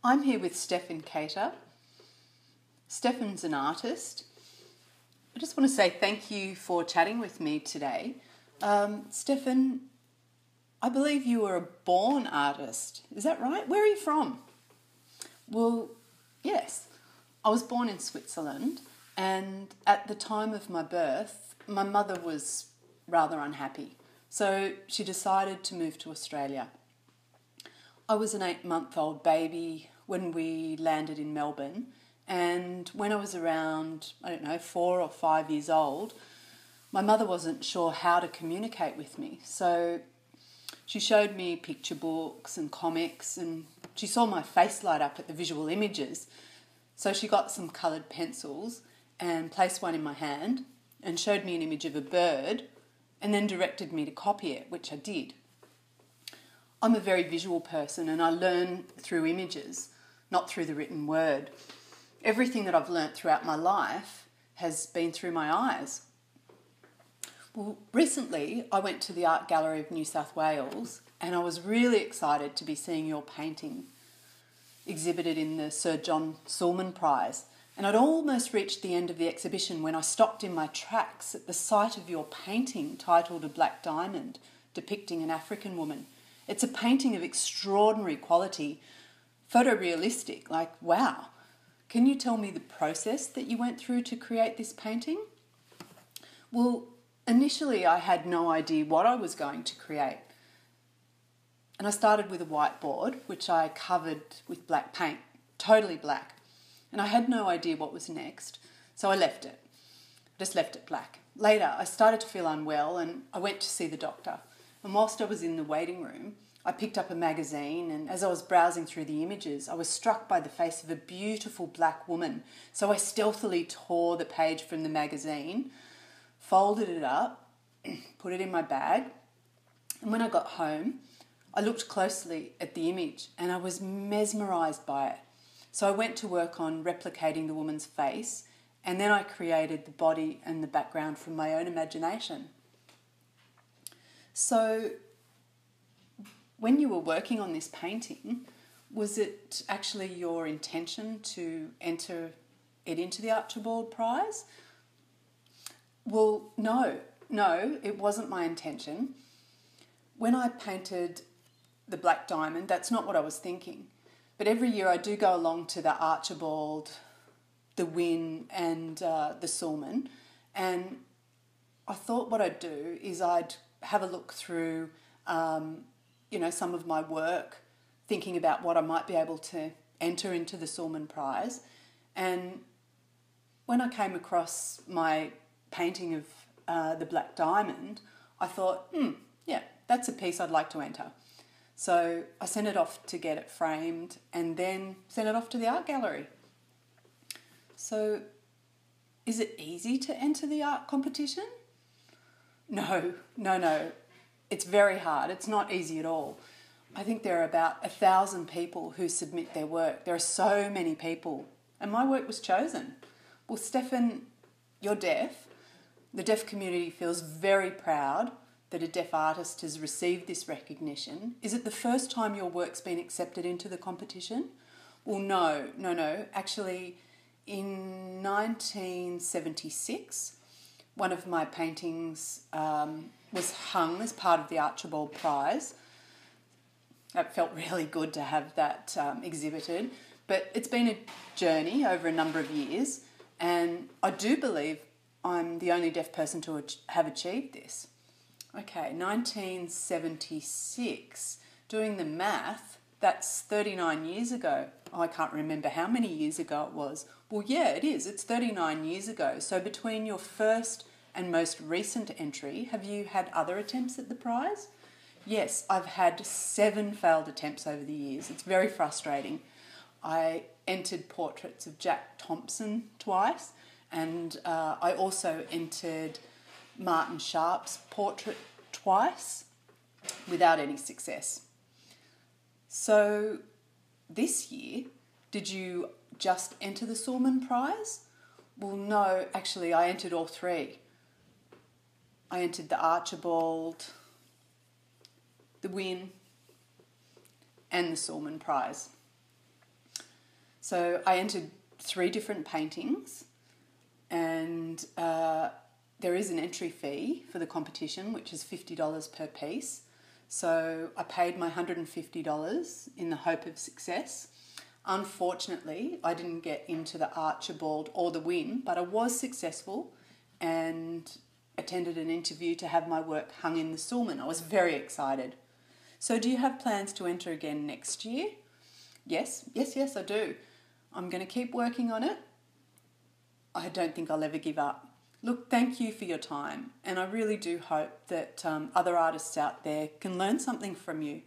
I'm here with Stefan Cater. Stefan's an artist. I just want to say thank you for chatting with me today. Stefan, I believe you were a born artist. Is that right? Where are you from? Well, yes. I was born in Switzerland, and at the time of my birth, my mother was rather unhappy. So she decided to move to Australia. I was an 8-month-old baby when we landed in Melbourne, and when I was around, 4 or 5 years old, my mother wasn't sure how to communicate with me. So she showed me picture books and comics, and she saw my face light up at the visual images. So she got some coloured pencils and placed one in my hand and showed me an image of a bird and then directed me to copy it, which I did. I'm a very visual person, and I learn through images, not through the written word. Everything that I've learnt throughout my life has been through my eyes. Well, recently I went to the Art Gallery of New South Wales, and I was really excited to be seeing your painting exhibited in the Sir John Sulman Prize. And I'd almost reached the end of the exhibition when I stopped in my tracks at the sight of your painting titled A Black Diamond, depicting an African woman. It's a painting of extraordinary quality, photorealistic, like wow. Can you tell me the process that you went through to create this painting? Well, initially I had no idea what I was going to create. And I started with a whiteboard, which I covered with black paint, totally black. And I had no idea what was next, so I left it. Just left it black. Later, I started to feel unwell, and I went to see the doctor. And whilst I was in the waiting room, I picked up a magazine, and as I was browsing through the images, I was struck by the face of a beautiful black woman. So I stealthily tore the page from the magazine, folded it up, put it in my bag, and when I got home, I looked closely at the image and I was mesmerised by it. So I went to work on replicating the woman's face, and then I created the body and the background from my own imagination. So when you were working on this painting, was it actually your intention to enter it into the Archibald Prize? Well, no, it wasn't my intention. When I painted the Black Diamond, that's not what I was thinking. But every year I do go along to the Archibald, the Wynne and the Sulman, and I thought what I'd do is I'd have a look through, some of my work, thinking about what I might be able to enter into the Sulman Prize. And when I came across my painting of the Black Diamond, I thought, that's a piece I'd like to enter. So I sent it off to get it framed and then sent it off to the art gallery. So is it easy to enter the art competition? No. It's very hard. It's not easy at all. I think there are about 1,000 people who submit their work. There are so many people. And my work was chosen. Well, Stefan, you're deaf. The deaf community feels very proud that a deaf artist has received this recognition. Is it the first time your work's been accepted into the competition? Well, no. Actually, in 1976, one of my paintings was hung as part of the Archibald Prize. It felt really good to have that exhibited. But it's been a journey over a number of years, and I do believe I'm the only deaf person to have achieved this. Okay, 1976. Doing the math, that's 39 years ago. I can't remember how many years ago it was. Well, yeah, it is. It's 39 years ago. So between your first and most recent entry, have you had other attempts at the prize? Yes, I've had 7 failed attempts over the years. It's very frustrating. I entered portraits of Jack Thompson twice, and I also entered Martin Sharp's portrait twice without any success. So this year, did you just enter the Sulman Prize? Well, no, actually I entered all 3. I entered the Archibald, the Wynne and the Sulman Prize. So I entered 3 different paintings, and there is an entry fee for the competition, which is $50 per piece. So I paid my $150 in the hope of success. Unfortunately, I didn't get into the Archibald or the Win, but I was successful and attended an interview to have my work hung in the Sulman. I was very excited. So do you have plans to enter again next year? Yes, I do. I'm going to keep working on it. I don't think I'll ever give up. Look, thank you for your time, and I really do hope that other artists out there can learn something from you.